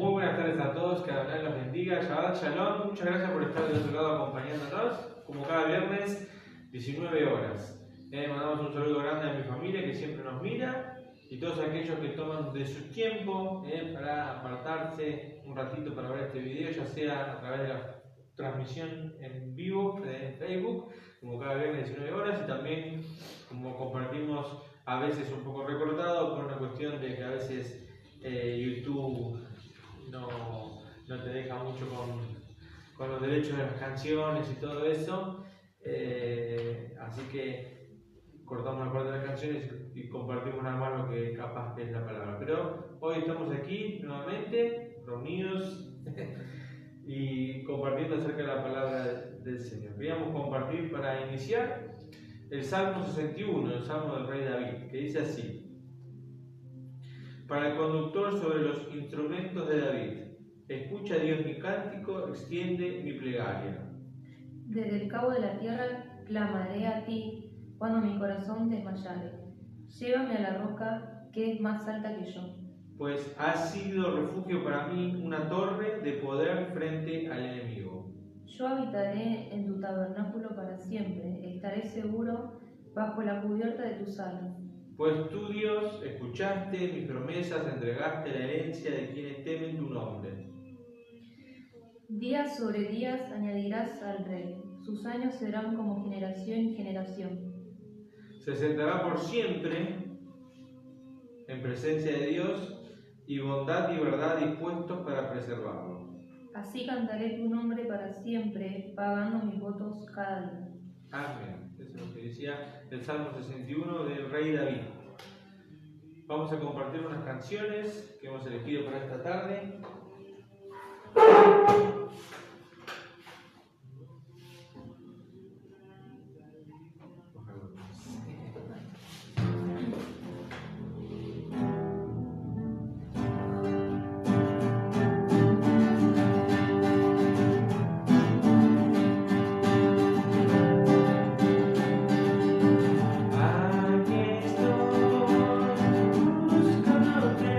Muy buenas tardes a todos, que Adonai los bendiga. Shabbat Shalom, muchas gracias por estar de otro lado acompañándonos, como cada viernes, 19 horas. Mandamos un saludo grande a mi familia que siempre nos mira y todos aquellos que toman de su tiempo para apartarse un ratito para ver este video, ya sea a través de la transmisión en vivo en Facebook, como cada viernes 19 horas, y también como compartimos a veces un poco recortado por una cuestión de que a veces YouTube no te deja mucho con los derechos de las canciones y todo eso, así que cortamos la parte de las canciones y compartimos nada más lo que capaz que es la palabra. Pero hoy estamos aquí nuevamente reunidos y compartiendo acerca de la palabra del Señor. Queríamos compartir para iniciar el Salmo 61, el Salmo del Rey David, que dice así: para el conductor sobre los instrumentos de David, escucha Dios mi cántico, extiende mi plegaria. Desde el cabo de la tierra clamaré a ti cuando mi corazón desmayare. Llévame a la roca que es más alta que yo. Pues has sido refugio para mí, una torre de poder frente al enemigo. Yo habitaré en tu tabernáculo para siempre, estaré seguro bajo la cubierta de tus alas. Pues tú, Dios, escuchaste mis promesas, entregaste la herencia de quienes temen tu nombre. Días sobre días añadirás al rey, sus años serán como generación y generación. Se sentará por siempre en presencia de Dios, y bondad y verdad dispuestos para preservarlo. Así cantaré tu nombre para siempre, pagando mis votos cada día. Amén. Eso es lo que decía el Salmo 61 del Rey David. Vamos a compartir unas canciones que hemos elegido para esta tarde. Aquí estoy buscándote,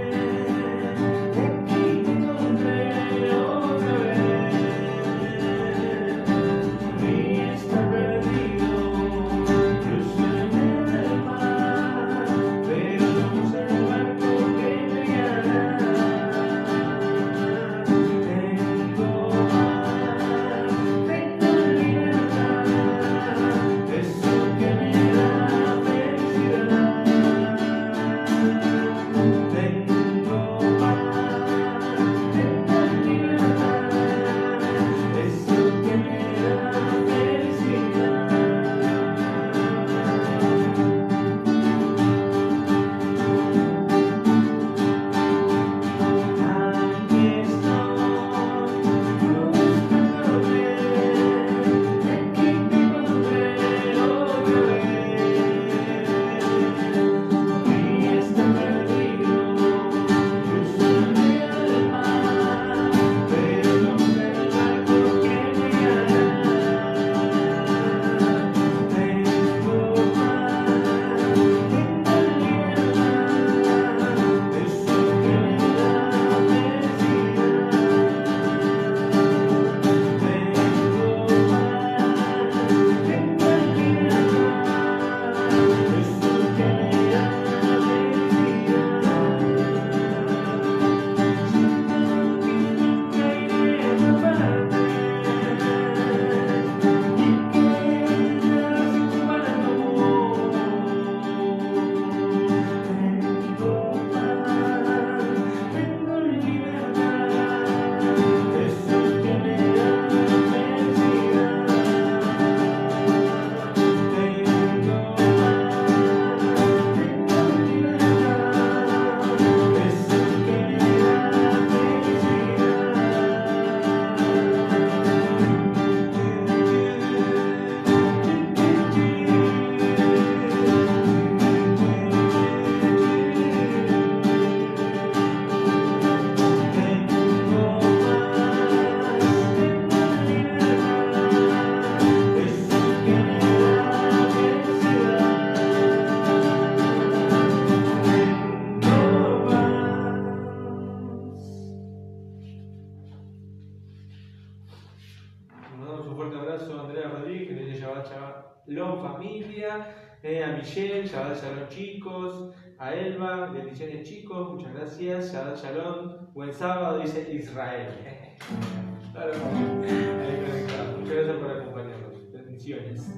Shalom familia, a Michelle, Shabbat Shalom chicos, a Elba, bendiciones chicos, muchas gracias, Shabbat Shalom, buen sábado, dice Israel. Claro, ahí conectado. Muchas gracias por acompañarnos, bendiciones.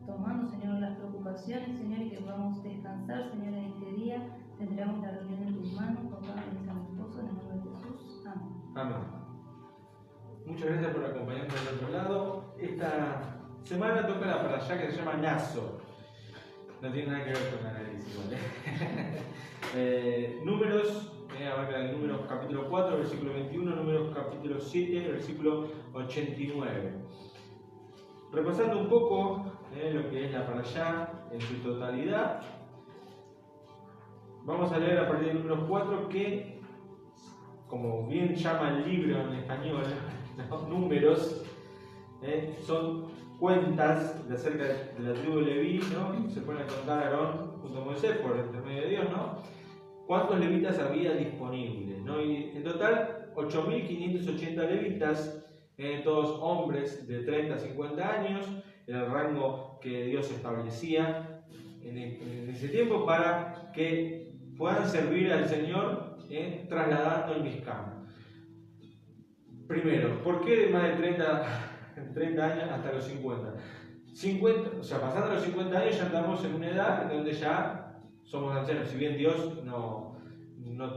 tomando, Señor, las preocupaciones, Señor, y que podamos descansar, Señor, en este día. Tendremos la reunión en tus manos, papá, bendice a mi esposo, en el nombre de Jesús. Amén. Amén. Muchas gracias por acompañarnos del otro lado. Esta semana toca la parashá que se llama Naso. No tiene nada que ver con la nariz, igual. Números, abarca el Números capítulo 4, versículo 21, Números capítulo 7, versículo 89. Repasando un poco lo que es la parashá en su totalidad, vamos a leer a partir del Números 4 que, como bien llama el libro en español, los números son cuentas de acerca de la tribu de Leví, ¿no? Se ponen a contar a Aarón junto a Moisés por intermedio de Dios, ¿no? ¿Cuántos levitas había disponibles, ¿no? Y en total 8.580 levitas, todos hombres de 30 a 50 años, era el rango que Dios establecía en ese tiempo para que puedan servir al Señor trasladando el Mishkan. Primero, ¿por qué de más de 30 años hasta los 50? O sea, pasando los 50 años ya estamos en una edad en donde ya somos ancianos. Si bien Dios no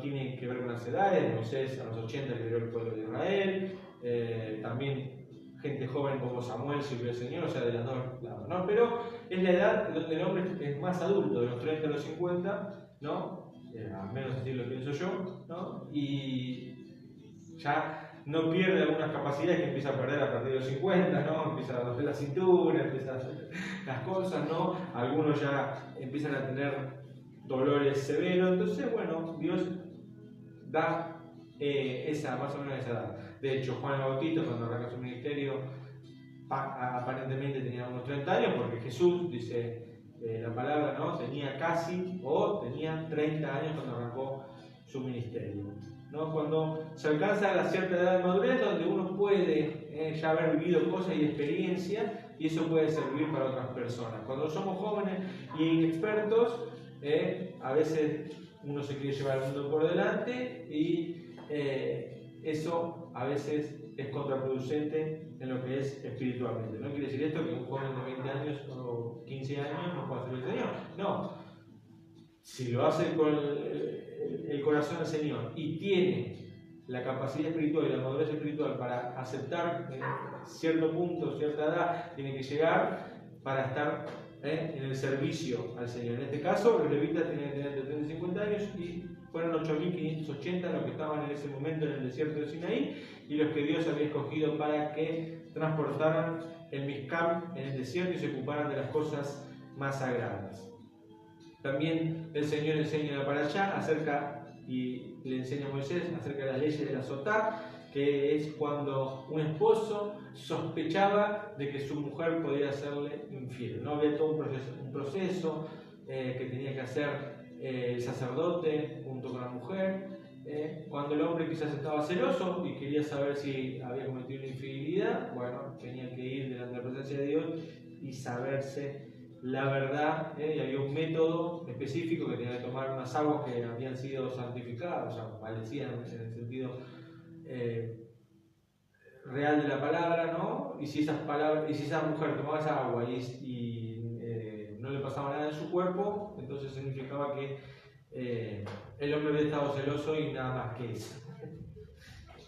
tiene que ver con las edades, Moisés a los 80 liberó el pueblo de Israel, también gente joven como Samuel sirvió al Señor, o sea, de las dos lados, ¿no? Pero es la edad donde el hombre es más adulto, de los 30 a los 50, ¿no? Al menos así lo pienso yo, ¿no? Y ya no pierde algunas capacidades que empieza a perder a partir de los 50, ¿no? Empieza a doler la cintura, empieza a hacer las cosas, ¿no? Algunos ya empiezan a tener dolores severos, entonces, bueno, Dios da más o menos esa edad. De hecho, Juan el Bautista, cuando arranca su ministerio, aparentemente tenía unos 30 años, porque Jesús, dice la palabra, ¿no? Tenía 30 años cuando arrancó su ministerio, ¿no? Cuando se alcanza la cierta edad de madurez, donde uno puede ya haber vivido cosas y experiencias, y eso puede servir para otras personas. Cuando somos jóvenes y inexpertos, a veces uno se quiere llevar el mundo por delante y eso a veces es contraproducente en lo que es espiritualmente. No quiere decir esto que un joven de 20 años o 15 años no pueda servir al Señor. No. Si lo hace con el corazón del Señor y tiene la capacidad espiritual y la madurez espiritual para aceptar cierto punto, cierta edad, tiene que llegar para estar en el servicio al Señor. En este caso, los levitas tenían que tener entre 30 y 50 años y fueron 8.580 los que estaban en ese momento en el desierto de Sinaí y los que Dios había escogido para que transportaran el Mishkan en el desierto y se ocuparan de las cosas más sagradas. También el Señor enseña para allá y le enseña a Moisés acerca de las leyes de la sotá, que es cuando un esposo sospechaba de que su mujer podía serle infiel. ¿No? Había todo un proceso que tenía que hacer el sacerdote junto con la mujer. Cuando el hombre quizás estaba celoso y quería saber si había cometido una infidelidad, bueno, tenía que ir delante de la presencia de Dios y saberse la verdad, y había un método específico que tenía que tomar unas aguas que habían sido santificadas, o sea, maldecidas en el sentido real de la palabra, ¿no? Y si esa mujer tomaba esa agua y no le pasaba nada en su cuerpo, entonces significaba que el hombre había estado celoso y nada más que eso.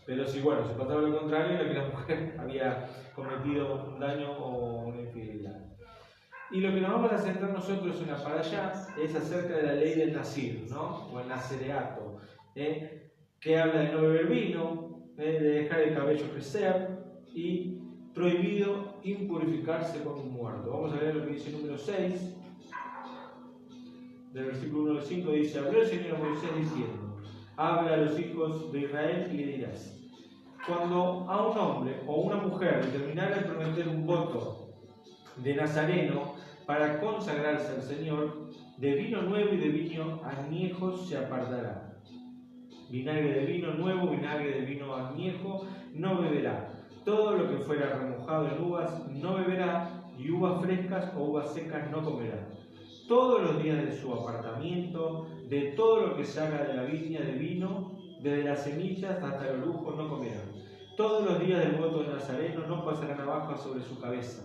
Pero si se pasaba lo contrario, era que la mujer había cometido un daño o una infidelidad. Y lo que nos vamos a centrar nosotros en la parashá es acerca de la ley del Nazir, ¿no? O el nazareato, que habla de no beber vino, de dejar el cabello crecer y prohibido impurificarse con un muerto. Vamos a ver lo que dice el número 6, del versículo 1 al 5, dice: habló el Señor a Moisés diciendo: habla a los hijos de Israel y le dirás: cuando a un hombre o una mujer determinara de prometer un voto de nazareno para consagrarse al Señor, de vino nuevo y de vino añejo se apartará. Vinagre de vino nuevo, vinagre de vino añejo no beberá. Todo lo que fuera remojado en uvas no beberá, y uvas frescas o uvas secas no comerá. Todos los días de su apartamiento, de todo lo que se haga de la viña de vino, desde las semillas hasta el orujo no comerá. Todos los días del voto de Nazareno no pasarán navaja sobre su cabeza,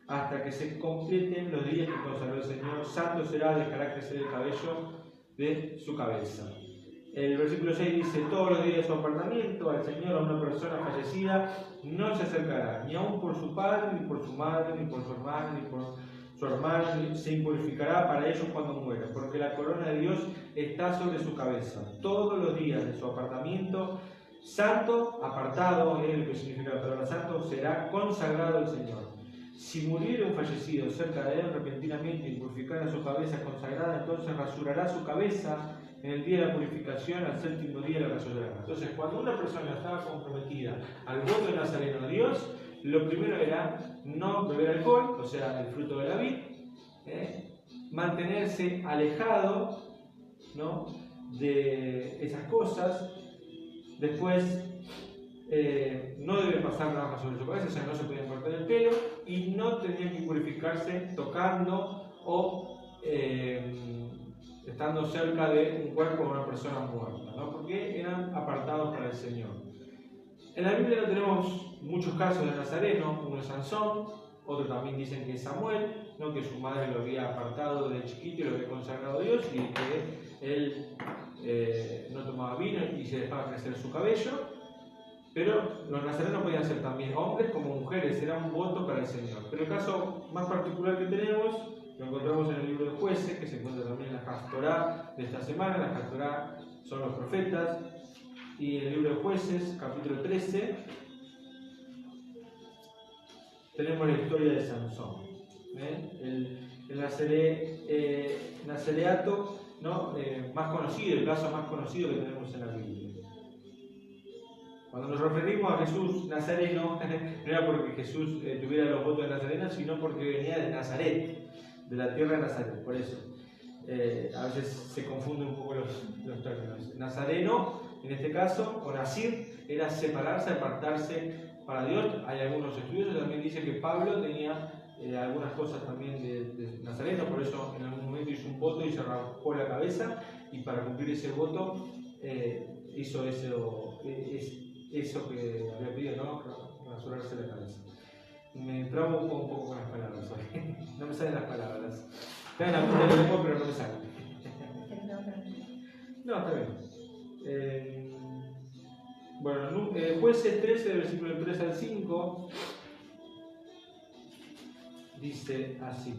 hasta que se completen los días que consagró el Señor. Santo será, dejará crecer el cabello de su cabeza. El versículo 6 dice: todos los días de su apartamiento al Señor, a una persona fallecida no se acercará, ni aun por su padre, ni por su madre, ni por su hermano, ni por su hermano, se impurificará para ellos cuando muera, porque la corona de Dios está sobre su cabeza. Todos los días de su apartamiento, santo, apartado, es lo que significa la palabra santo, será consagrado al Señor. Si muriera un fallecido cerca de él repentinamente y purificara su cabeza consagrada, entonces rasurará su cabeza en el día de la purificación, al séptimo día la rasurará. Entonces, cuando una persona estaba comprometida al voto de Nazareno a Dios, lo primero era no beber alcohol, o sea, el fruto de la vid, mantenerse alejado, ¿no?, de esas cosas. Después no debe pasar navaja sobre su cabeza, o sea, no se podían cortar el pelo y no tenían que purificarse tocando o estando cerca de un cuerpo o una persona muerta, ¿no? Porque eran apartados para el Señor. En la Biblia no tenemos muchos casos de Nazareno, uno es Sansón, otro también dicen que es Samuel, ¿no? Que su madre lo había apartado de chiquito y lo había consagrado a Dios y que él no tomaba vino y se dejaba crecer su cabello. Pero los nazarenos podían ser también hombres como mujeres, era un voto para el Señor. Pero el caso más particular que tenemos lo encontramos en el libro de Jueces, que se encuentra también en la Hastorá de esta semana. La Hastorá son los profetas. Y en el libro de Jueces, capítulo 13, tenemos la historia de Sansón. El nazareato, ¿no? Más conocido, el caso más conocido que tenemos en la Biblia. Cuando nos referimos a Jesús Nazareno, no era porque Jesús tuviera los votos de Nazareno, sino porque venía de Nazaret, de la tierra de Nazaret. Por eso a veces se confunden un poco los términos. Nazareno, en este caso, o Nazir, era separarse, apartarse para Dios. Hay algunos estudiosos que también dicen que Pablo tenía algunas cosas también de Nazareno, por eso en algún momento hizo un voto y se raspó la cabeza, y para cumplir ese voto hizo eso que había pedido, ¿no? Rasurarse la cabeza. Me trabo un poco con las palabras hoy. No me salen las palabras. Están en la punta de la lengua, pero no me salen. No, está bien. Bueno, Jueces 13, versículo 3 al 5, dice así.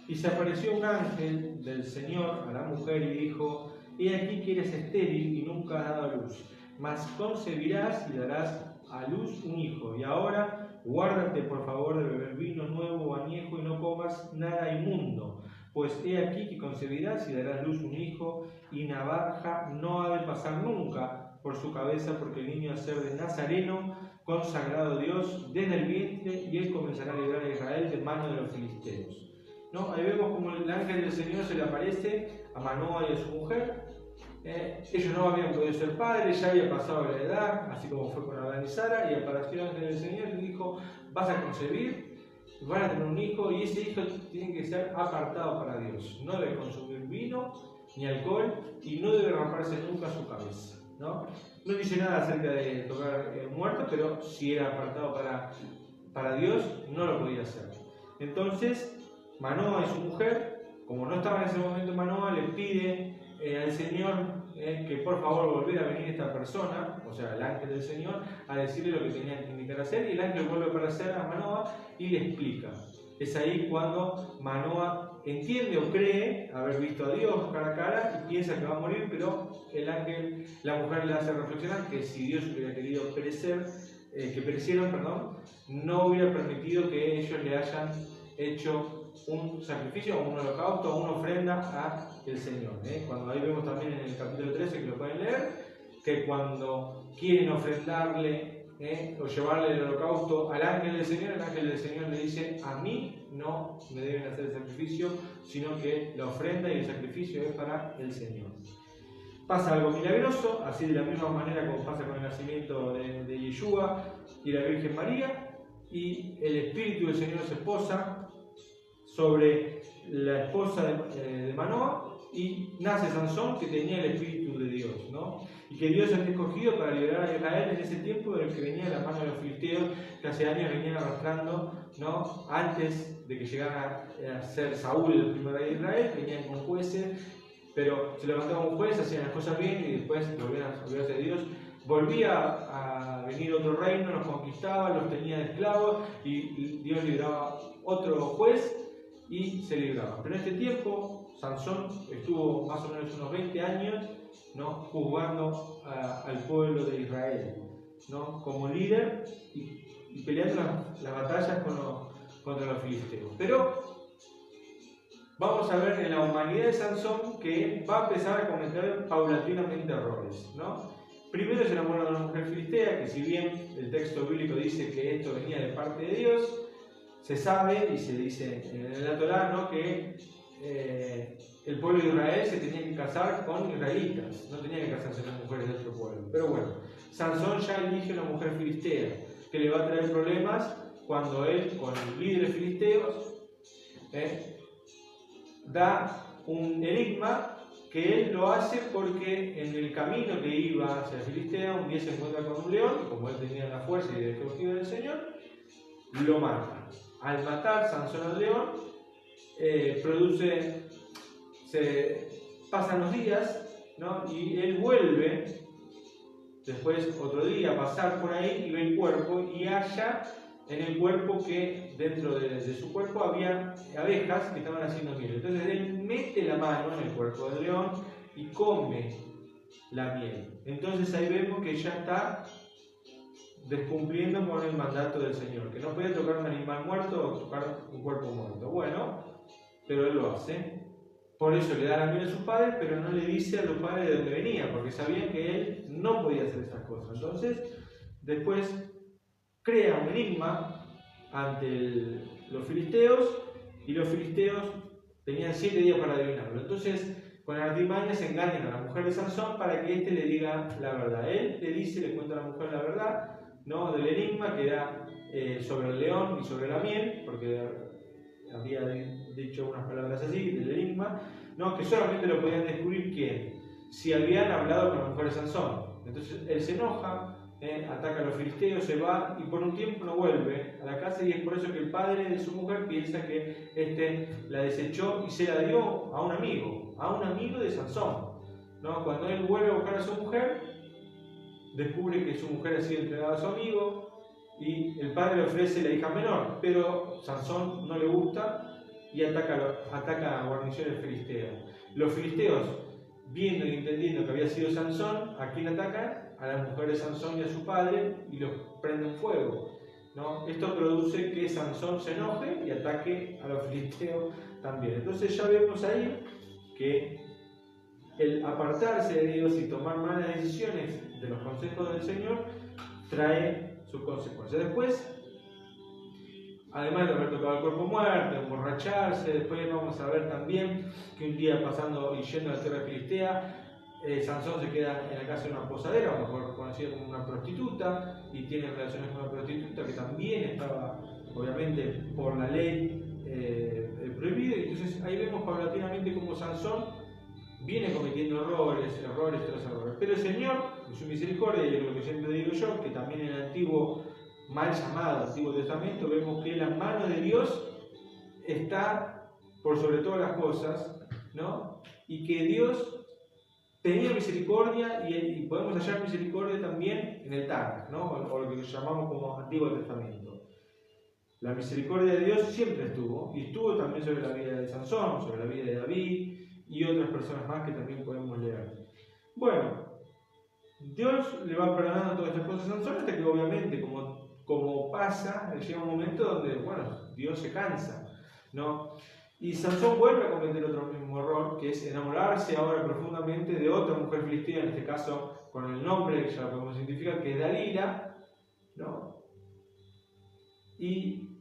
Y se apareció un ángel del Señor a la mujer y dijo: He aquí que eres estéril y nunca has dado a luz, mas concebirás y darás a luz un hijo. Y ahora guárdate por favor de beber vino nuevo o añejo y no comas nada inmundo, pues he aquí que concebirás y darás luz un hijo, y navaja no ha de pasar nunca por su cabeza, porque el niño ha de ser de Nazareno, consagrado a Dios desde el vientre, y él comenzará a librar a Israel de mano de los filisteos. ¿No? Ahí vemos como el ángel del Señor se le aparece a Manoah y a su mujer. Ellos no habían podido ser padres, ya había pasado la edad, así como fue con Adán y Sara, y apareció el ángel del Señor y le dijo: vas a concebir, van a tener un hijo, y ese hijo tiene que ser apartado para Dios. No debe consumir vino ni alcohol y no debe raparse nunca su cabeza, ¿no? No dice nada acerca de tocar muertos, pero si era apartado para Dios, no lo podía hacer. Entonces Manoah y su mujer, como no estaba en ese momento Manoah, le pide al Señor que por favor volviera a venir esta persona, o sea, el ángel del Señor, a decirle lo que tenía que indicar hacer, y el ángel vuelve a aparecer a Manoah y le explica. Es ahí cuando Manoah entiende o cree haber visto a Dios cara a cara y piensa que va a morir, pero el ángel, la mujer le hace reflexionar que si Dios hubiera querido que perecieran, no hubiera permitido que ellos le hayan hecho un sacrificio o un holocausto o una ofrenda a el Señor. Cuando ahí vemos también en el capítulo 13, que lo pueden leer, que cuando quieren ofrendarle o llevarle el holocausto al ángel del Señor, el ángel del Señor le dice: a mí no me deben hacer el sacrificio, sino que la ofrenda y el sacrificio es para el Señor. Pasa algo milagroso, así de la misma manera como pasa con el nacimiento de Yeshua y la Virgen María, y el Espíritu del Señor se posa sobre la esposa de Manoah, y nace Sansón, que tenía el Espíritu de Dios, ¿no? Y que Dios había escogido para liberar a Israel en ese tiempo del que venía de la mano de los filisteos, que hace años venían arrastrando, ¿no? Antes de que llegara a ser Saúl el primer rey de Israel, venían con jueces, pero se levantaba un juez, hacían las cosas bien y después volvían a olvidarse de Dios. Volvía a venir otro reino, los conquistaba, los tenía de esclavos, y Dios liberaba otro juez y se libraba. Pero en este tiempo Sansón estuvo más o menos unos 20 años, ¿no? Juzgando al pueblo de Israel, ¿no? Como líder y peleando las batallas contra los filisteos. Pero vamos a ver en la humanidad de Sansón que va a empezar a cometer paulatinamente errores, ¿no? Primero se enamora de una mujer filistea, que si bien el texto bíblico dice que esto venía de parte de Dios, se sabe y se dice en la Torá, ¿no? Que el pueblo de Israel se tenía que casar con israelitas, no tenía que casarse con mujeres de otro pueblo. Pero bueno, Sansón ya elige una mujer filistea, que le va a traer problemas cuando él, con líderes filisteos, da un enigma que él lo hace porque en el camino que iba hacia Filistea, un día se encuentra con un león, y como él tenía la fuerza y el escogido del Señor, lo mata. Al matar Sansón al león, pasan los días, ¿no? Y él vuelve, después otro día, a pasar por ahí y ve el cuerpo y halla en el cuerpo que dentro de su cuerpo había abejas que estaban haciendo miel. Entonces él mete la mano en el cuerpo del león y come la miel. Entonces ahí vemos que ya está descumpliendo con el mandato del Señor, que no puede tocar un animal muerto o tocar un cuerpo muerto. Bueno, pero él lo hace. Por eso le da la miel a sus padres, pero no le dice a los padres de dónde venía, porque sabían que él no podía hacer esas cosas. Entonces, después crea un enigma ante los filisteos, y los filisteos tenían 7 días para adivinarlo. Entonces, con artimañas engañan a la mujer de Sansón para que éste le diga la verdad. Él le dice, le cuenta a la mujer la verdad, ¿no?, del enigma que era sobre el león y sobre la miel, porque había dicho unas palabras así, del enigma, ¿no?, que solamente lo podían descubrir ¿quién? Si habían hablado con la mujer de Sansón. Entonces él se enoja, ataca a los filisteos, se va y por un tiempo no vuelve a la casa, y es por eso que el padre de su mujer piensa que la desechó y se la dio a un amigo de Sansón, ¿no? Cuando él vuelve a buscar a su mujer, descubre que su mujer ha sido entregada a su amigo y el padre le ofrece la hija menor, pero Sansón no le gusta y ataca a guarniciones filisteas. Los filisteos, viendo y entendiendo que había sido Sansón, ¿a quién atacan? A la mujer de Sansón y a su padre, y los prenden fuego, ¿no? Esto produce que Sansón se enoje y ataque a los filisteos también. Entonces ya vemos ahí que el apartarse de Dios y tomar malas decisiones de los consejos del Señor trae sus consecuencias. Después, además de haber tocado el cuerpo muerto, emborracharse, después vamos a ver también que un día pasando y yendo a la tierra filistea, Sansón se queda en la casa de una posadera, o mejor conocida como una prostituta, y tiene relaciones con una prostituta que también estaba, obviamente, por la ley prohibido. Y entonces ahí vemos paulatinamente cómo Sansón viene cometiendo errores tras errores. Pero el Señor, en su misericordia, y es lo que siempre digo yo, que también en el antiguo, mal llamado Antiguo Testamento, vemos que la mano de Dios está por sobre todas las cosas, ¿no? Y que Dios tenía misericordia, y podemos hallar misericordia también en el Tanaj, ¿no? O lo que llamamos como Antiguo Testamento. La misericordia de Dios siempre estuvo, y estuvo también sobre la vida de Sansón, sobre la vida de David y otras personas más que también podemos leer. Bueno, Dios le va perdonando todas estas cosas a Sansón, hasta que obviamente, como pasa, llega un momento donde, bueno, Dios se cansa, ¿no? Y Sansón vuelve a cometer otro mismo error, que es enamorarse ahora profundamente de otra mujer filistea, en este caso con el nombre que ya lo podemos identificar, que es Dalila, ¿no? Y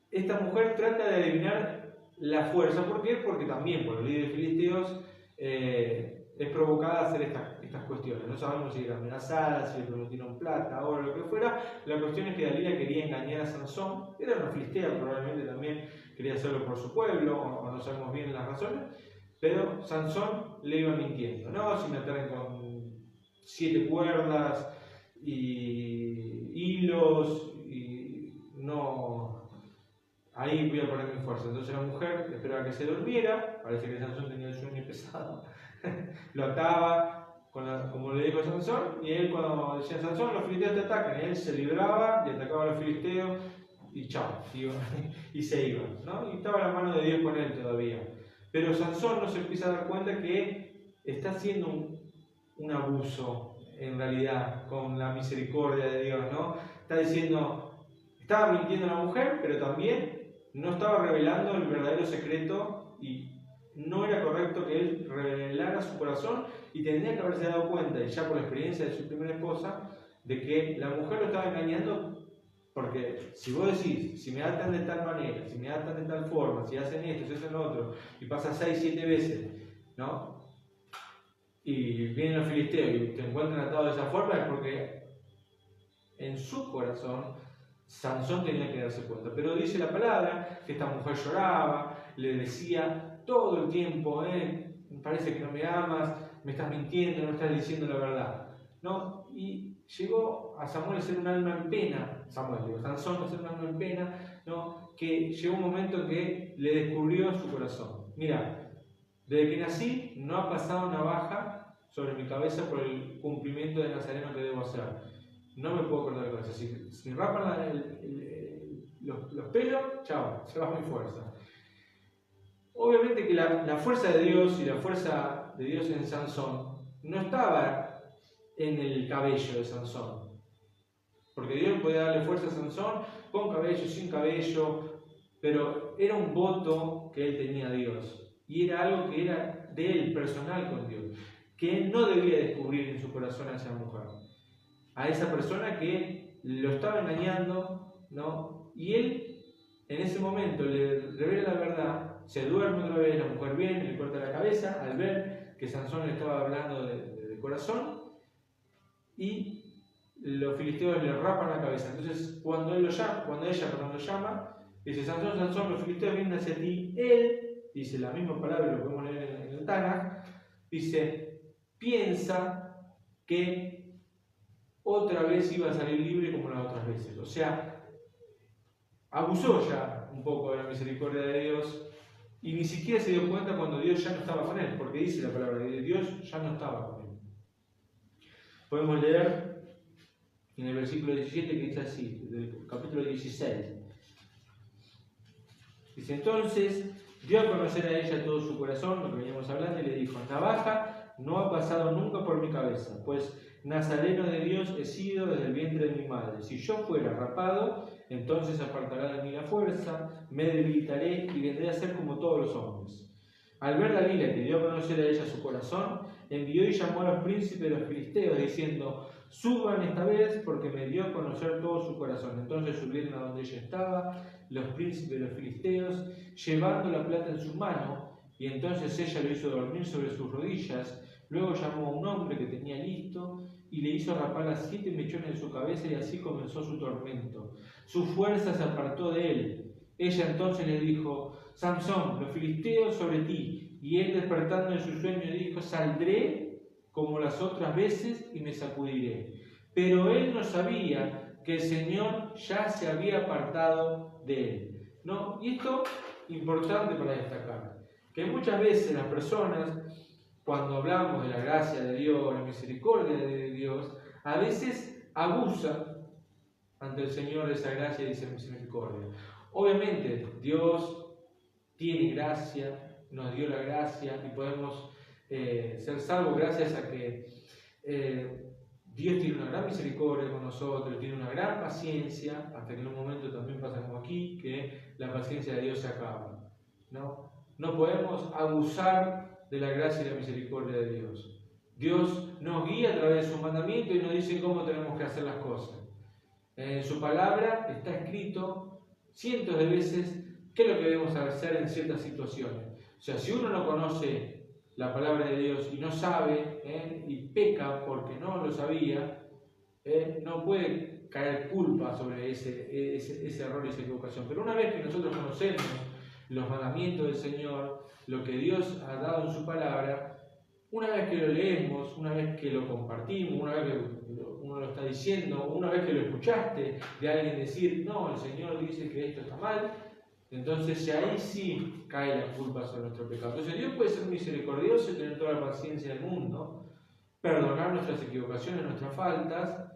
esta mujer trata de adivinar la fuerza. ¿Por qué? Porque también por los líderes filisteos es provocada a hacer estas cuestiones. No sabemos si era amenazada, si le prometieron plata, oro, lo que fuera. La cuestión es que Dalila quería engañar a Sansón. Era una filistea, probablemente también quería hacerlo por su pueblo, o no sabemos bien las razones. Pero Sansón le iba mintiendo, ¿no? Si me atraen con 7 cuerdas y hilos, y no, ahí voy a poner mi fuerza. Entonces la mujer esperaba que se durmiera, parece que Sansón tenía el sueño pesado, lo ataba, como le dijo Sansón, y él, cuando decía Sansón, los filisteos te atacan, y él se libraba y atacaba a los filisteos, y chao, y se iba, ¿no? Y estaba la mano de Dios con él todavía. Pero Sansón no se empieza a dar cuenta que está haciendo un abuso, en realidad, con la misericordia de Dios, ¿no? Está diciendo, estaba mintiendo a la mujer, pero también no estaba revelando el verdadero secreto, y no era correcto que él revelara su corazón, y tendría que haberse dado cuenta, y ya por la experiencia de su primera esposa, de que la mujer lo estaba engañando Porque si vos decís, si me atan de tal manera, si me atan de tal forma, si hacen esto, si hacen lo otro, y pasa 6, 7 veces, ¿no? Y vienen los filisteos y te encuentran atado de esa forma, es porque en su corazón Sansón tenía que darse cuenta. Pero dice la palabra que esta mujer lloraba, le decía todo el tiempo, parece que no me amas, me estás mintiendo, no estás diciendo la verdad, ¿no? Y llegó a Samuel a ser un alma en pena, Sansón a ser un alma en pena, ¿no? Que llegó un momento en que le descubrió su corazón. Mira, desde que nací no ha pasado navaja sobre mi cabeza por el cumplimiento de Nazareno que debo hacer. No me puedo cortar la cabeza. Si me rapan los pelos, chao, se va mi fuerza. Obviamente que la fuerza de Dios y la fuerza de Dios en Sansón no estaba en el cabello de Sansón. Porque Dios podía darle fuerza a Sansón con cabello, sin cabello, pero era un voto que él tenía a Dios. Y era algo que era de él, personal con Dios, que él no debía descubrir en su corazón a esa mujer, a esa persona que lo estaba engañando, ¿no? Y él en ese momento le revela la verdad, se duerme otra vez, la mujer viene, le corta la cabeza al ver que Sansón le estaba hablando de corazón, y los filisteos le rapan la cabeza. Entonces cuando ella lo llama, dice: Sansón, Sansón, los filisteos vienen hacia ti. Él dice la misma palabra, lo podemos leer en el Tanaj, dice: piensa que otra vez iba a salir libre como las otras veces. O sea, abusó ya un poco de la misericordia de Dios y ni siquiera se dio cuenta cuando Dios ya no estaba con él, porque dice la palabra de Dios ya no estaba con él. Podemos leer en el versículo 17 que dice así, del capítulo 16. Dice: entonces dio a conocer a ella todo su corazón, lo que veníamos hablando, y le dijo: navaja no ha pasado nunca por mi cabeza, pues nazareno de Dios he sido desde el vientre de mi madre. Si yo fuera rapado, entonces apartará de mí la fuerza, me debilitaré y vendré a ser como todos los hombres. Al ver Dalila que dio a conocer a ella su corazón, envió y llamó a los príncipes de los filisteos, diciendo: suban esta vez, porque me dio a conocer todo su corazón. Entonces subieron a donde ella estaba los príncipes de los filisteos, llevando la plata en su mano, y entonces ella lo hizo dormir sobre sus rodillas. Luego llamó a un hombre que tenía listo, y le hizo rapar las 7 mechones de su cabeza, y así comenzó su tormento. Su fuerza se apartó de él. Ella entonces le dijo: Sansón, los filisteos sobre ti. Y él, despertando de su sueño, dijo: saldré como las otras veces y me sacudiré. Pero él no sabía que el Señor ya se había apartado de él, ¿no? Y esto es importante para destacar, que muchas veces las personas, cuando hablamos de la gracia de Dios, la misericordia de Dios, a veces abusan ante el Señor de esa gracia y de esa misericordia. Obviamente, Dios tiene gracia, nos dio la gracia y podemos ser salvos gracias a que Dios tiene una gran misericordia con nosotros, tiene una gran paciencia, hasta que en un momento también pasa como aquí, que la paciencia de Dios se acaba, ¿no? No podemos abusar de la gracia y la misericordia de Dios. Dios nos guía a través de su mandamiento y nos dice cómo tenemos que hacer las cosas. En su palabra está escrito cientos de veces qué es lo que debemos hacer en ciertas situaciones. O sea, si uno no conoce la palabra de Dios y no sabe y peca porque no lo sabía, no puede caer culpa sobre ese error y esa equivocación. Pero una vez que nosotros conocemos los mandamientos del Señor, lo que Dios ha dado en su palabra, una vez que lo leemos, una vez que lo compartimos, una vez que uno lo está diciendo, una vez que lo escuchaste de alguien decir: no, el Señor dice que esto está mal, entonces ahí sí cae la culpa sobre nuestro pecado. Entonces Dios puede ser misericordioso y tener toda la paciencia del mundo, perdonar nuestras equivocaciones, nuestras faltas,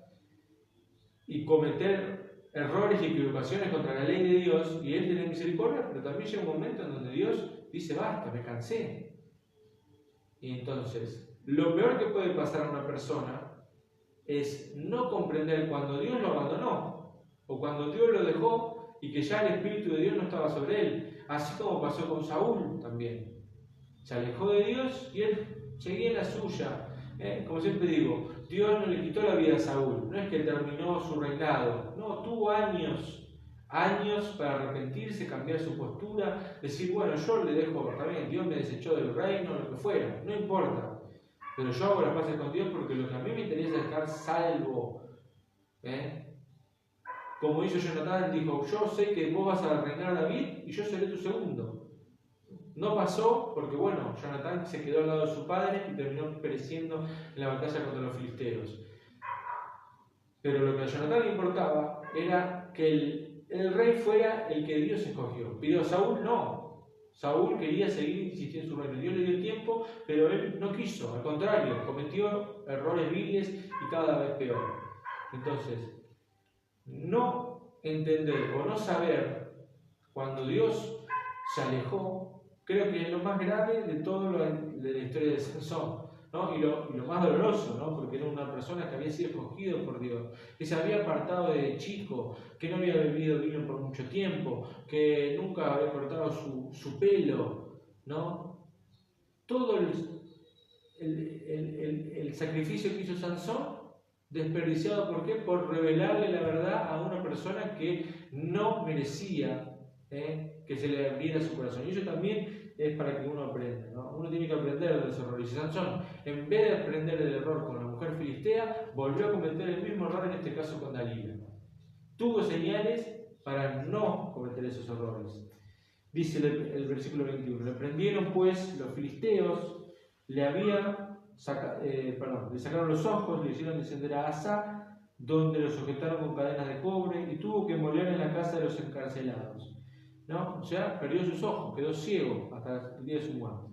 y cometer errores y equivocaciones contra la ley de Dios, y Él tiene misericordia, pero también llega un momento en donde Dios dice: basta, me cansé. Y entonces, lo peor que puede pasar a una persona es no comprender cuando Dios lo abandonó, o cuando Dios lo dejó y que ya el Espíritu de Dios no estaba sobre él, así como pasó con Saúl también. Se alejó de Dios y él seguía en la suya, Como siempre digo, Dios no le quitó la vida a Saúl, no es que terminó su reinado, no, tuvo años para arrepentirse, cambiar su postura, decir, bueno, yo le dejo, también Dios me desechó del reino, lo que fuera, no importa, pero yo hago las paces con Dios porque lo que a mí me interesa es estar salvo. Como hizo Jonatán, dijo, yo sé que vos vas a reinar a David y yo seré tu segundo. No pasó porque, bueno, Jonatán se quedó al lado de su padre y terminó pereciendo en la batalla contra los filisteos. Pero lo que a Jonatán le importaba era que el rey fuera el que Dios escogió. Pero Saúl no. Saúl quería seguir insistiendo en su reino. Dios le dio tiempo, pero él no quiso. Al contrario, cometió errores viles y cada vez peor. Entonces, no entender o no saber cuando Dios se alejó, creo que es lo más grave de todo de la historia de Sansón, ¿no? Y lo más doloroso, ¿no? Porque era una persona que había sido escogido por Dios, que se había apartado de chico, que no había bebido vino por mucho tiempo, que nunca había cortado su pelo, ¿no? Todo el sacrificio que hizo Sansón, desperdiciado, ¿por qué? Por revelarle la verdad a una persona que no merecía que se le abriera su corazón. Y eso también es para que uno aprenda, ¿no? Uno tiene que aprender de los errores. Y Sansón, en vez de aprender el error con la mujer filistea, volvió a cometer el mismo error, en este caso con Dalila. Tuvo señales para no cometer esos errores. Dice el versículo 21, le prendieron pues los filisteos, le sacaron los ojos, le hicieron descender a Asa, donde lo sujetaron con cadenas de cobre, y tuvo que morir en la casa de los encarcelados. ¿No? O sea, perdió sus ojos, quedó ciego hasta el día de su muerte.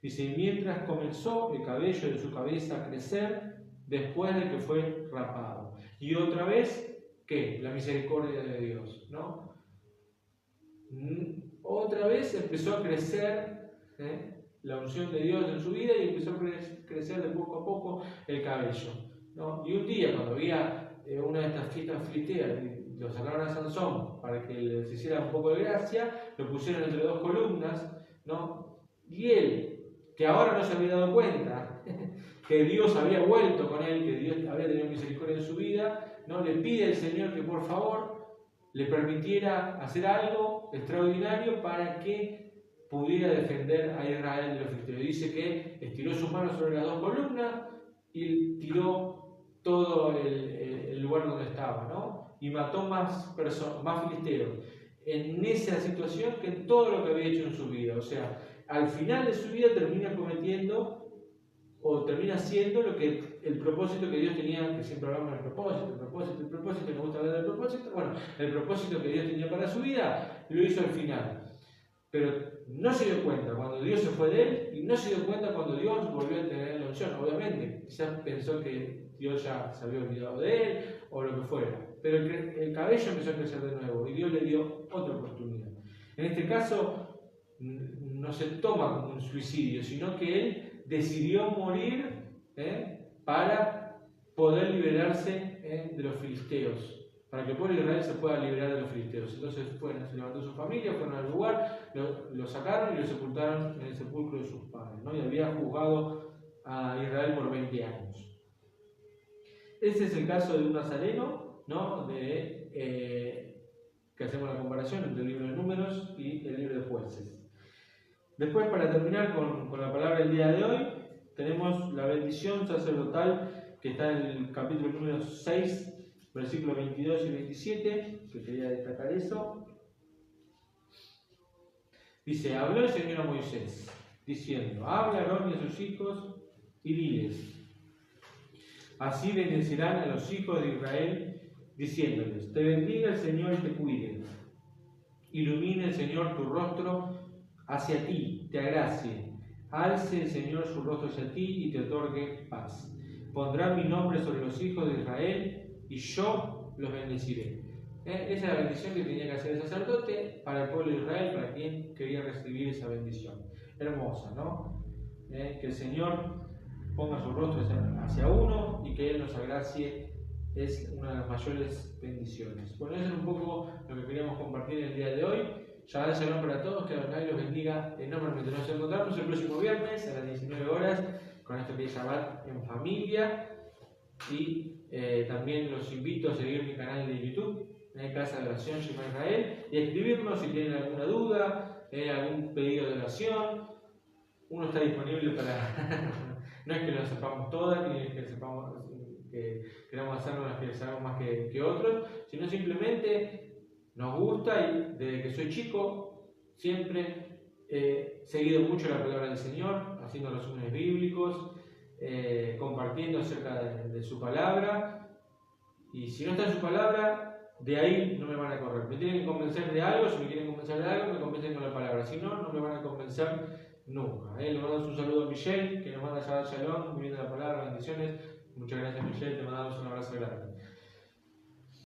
Dice, y mientras comenzó el cabello de su cabeza a crecer después de que fue rapado. Y otra vez, ¿qué? La misericordia de Dios, ¿no? Otra vez empezó a crecer la unción de Dios en su vida y empezó a crecer de poco a poco el cabello, ¿no? Y un día, cuando había una de estas fiestas filisteas, lo sacaron a Sansón para que les hiciera un poco de gracia, lo pusieron entre dos columnas, ¿no? Y él, que ahora no se había dado cuenta que Dios había vuelto con él, que Dios había tenido misericordia en su vida, ¿no? Le pide al Señor que por favor le permitiera hacer algo extraordinario para que pudiera defender a Israel de los filisteos. Dice que estiró sus manos sobre las dos columnas y tiró todo el lugar donde estaba, ¿no? Y mató más filisteos en esa situación que en todo lo que había hecho en su vida. O sea, al final de su vida termina cometiendo o termina haciendo lo que el propósito que Dios tenía, que siempre hablamos del propósito, me gusta hablar del propósito. Bueno, el propósito que Dios tenía para su vida lo hizo al final. Pero no se dio cuenta cuando Dios se fue de él y no se dio cuenta cuando Dios volvió a tener la unción. Obviamente, quizás pensó que Dios ya se había olvidado de él o lo que fuera. Pero el cabello empezó a crecer de nuevo y Dios le dio otra oportunidad. En este caso, no se toma como un suicidio, sino que él decidió morir para poder liberarse de los filisteos. Para que el pueblo de Israel se pueda liberar de los filisteos. Entonces se levantó su familia, fueron al lugar, lo sacaron y lo sepultaron en el sepulcro de sus padres, ¿no? Y había juzgado a Israel por 20 años. Ese es el caso de un nazareno, ¿no? Que hacemos la comparación entre el libro de Números y el libro de Jueces. Después, para terminar con la palabra del día de hoy, tenemos la bendición sacerdotal que está en el capítulo número 6, versículos 22 y 27, que quería destacar eso. Dice, habló el Señor a Moisés, diciendo, habla a Aarón y a sus hijos y diles, así bendecirán a los hijos de Israel, diciéndoles, te bendiga el Señor y te cuide, ilumine el Señor tu rostro hacia ti, te agracie, alce el Señor su rostro hacia ti y te otorgue paz. Pondrá mi nombre sobre los hijos de Israel y yo los bendeciré. Esa es la bendición que tenía que hacer el sacerdote para el pueblo de Israel, para quien quería recibir esa bendición. Hermosa, ¿no? Que el Señor ponga su rostro hacia uno y que Él nos agracie es una de las mayores bendiciones. Bueno, eso es un poco lo que queríamos compartir el día de hoy. Shabbat Shalom para todos, que Adonai los bendiga enormemente. Nos encontramos el próximo viernes a las 19 horas con esto que es Shabbat en familia. Y también los invito a seguir mi canal de YouTube, Casa de Oración Shema Israel, y a escribirnos si tienen alguna duda, algún pedido de oración. Uno está disponible para... no es que lo sepamos todas, ni es que sepamos que queramos hacerlo las que sabemos más que otros, sino simplemente nos gusta, y desde que soy chico siempre he seguido mucho la palabra del Señor, haciendo resúmenes bíblicos, compartiendo acerca de su palabra, y si no está en su palabra, de ahí no me van a correr. Me tienen que convencer de algo, si me quieren convencer de algo, me convencen con la palabra, si no, no me van a convencer nunca. Le mandamos un saludo a Michelle, que nos manda Shabbat Shalom, viviendo la palabra, bendiciones. Muchas gracias, Michelle, te mandamos un abrazo grande.